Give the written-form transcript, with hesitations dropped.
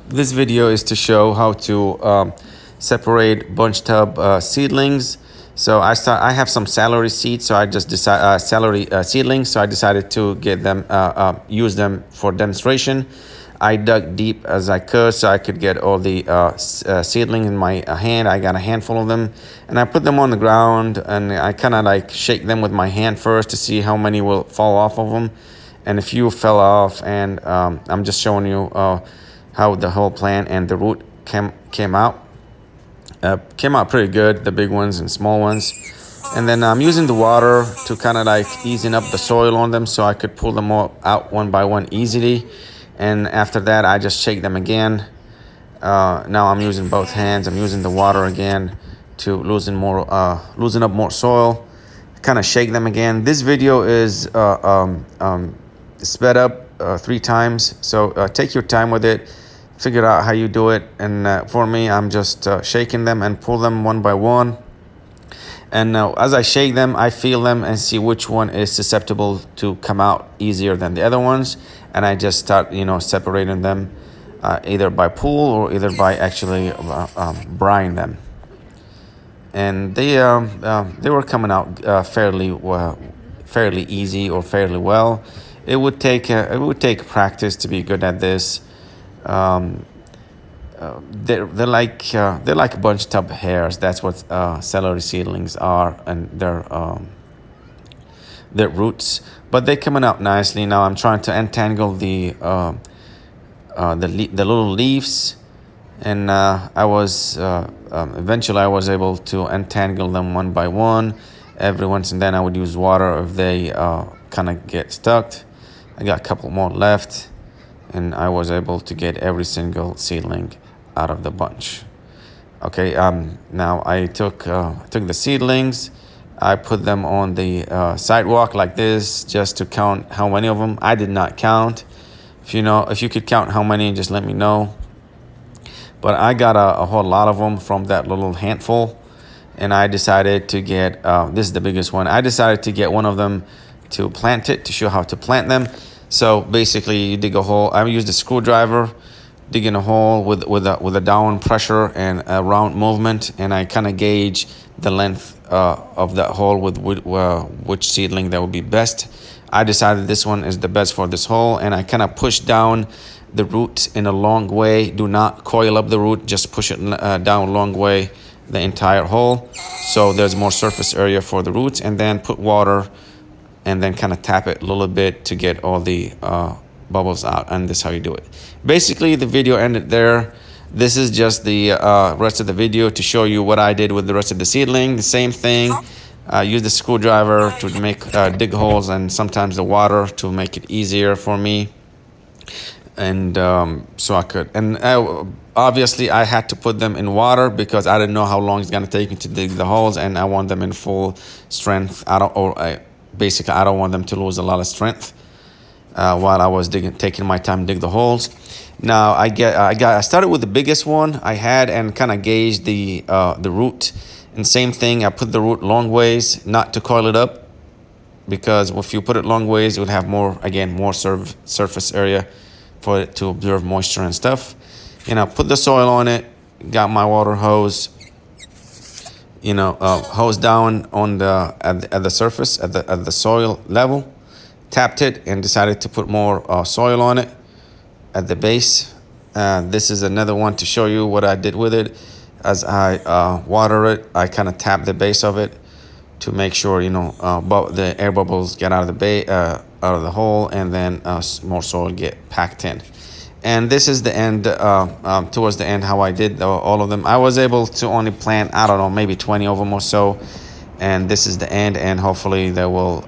This video is to show how to separate bunch tub seedlings. So I have some celery seeds, so I just decided celery seedlings. So I decided to get them use them for demonstration. I dug deep as I could so I could get all the seedlings in my hand. I got a handful of them, and I put them on the ground, and I kind of like shake them with my hand first to see how many will fall off of them, and a few fell off. And I'm just showing you how the whole plant and the root came out. Came out pretty good, the big ones and small ones. And then I'm using the water to kind of like easing up the soil on them so I could pull them all out one by one easily. And after that, I just shake them again. Now I'm using both hands. I'm using the water again to loosen up more soil. Kind of shake them again. This video is sped up 3 times, so take your time with it. Figure out how you do it. And for me, I'm just shaking them and pull them one by one. And as I shake them, I feel them and see which one is susceptible to come out easier than the other ones. And I just start, separating them either by pull or either by actually brying them. And they were coming out fairly easy or fairly well. It would take practice to be good at this. They're like bunch tub hairs. That's what celery seedlings are, and their roots. But they're coming out nicely. Now I'm trying to untangle the little leaves, and eventually I was able to untangle them one by one. Every once and then I would use water if they kind of get stuck. I got a couple more left, and I was able to get every single seedling out of the bunch. Okay, now I took the seedlings, I put them on the sidewalk like this just to count how many of them. I did not count. If you could count how many, just let me know. But I got a whole lot of them from that little handful, and I decided to get, this is the biggest one, I decided to get one of them to plant it, to show how to plant them. So basically, you dig a hole. I used a screwdriver, digging a hole with a down pressure and a round movement, and I kind of gauge the length of that hole with which seedling that would be best. I decided this one is the best for this hole, and I kind of push down the root in a long way. Do not coil up the root, just push it down a long way, the entire hole, so there's more surface area for the roots. And then put water, and then kind of tap it a little bit to get all the bubbles out. And this is how you do it. Basically, the video ended there. This is just the rest of the video to show you what I did with the rest of the seedling. The same thing. Use the screwdriver to make dig holes, and sometimes the water to make it easier for me. And so I could. And obviously, I had to put them in water because I didn't know how long it's gonna take me to dig the holes, and I want them in full strength. Basically, I don't want them to lose a lot of strength while I was taking my time to dig the holes. Now I started with the biggest one I had and kind of gauged the root. And same thing, I put the root long ways, not to coil it up, because if you put it long ways, it would have more surface area for it to absorb moisture and stuff. Put the soil on it. Got my water hose. Hose down on at the surface, at the soil level, tapped it, and decided to put more soil on it at the base. This is another one to show you what I did with it. As I water it, I kind of tap the base of it to make sure the air bubbles get out of the hole, and then more soil get packed in. And this is the end, towards the end, how I did all of them. I was able to only plant, I don't know, maybe 20 of them or so. And this is the end, and hopefully they will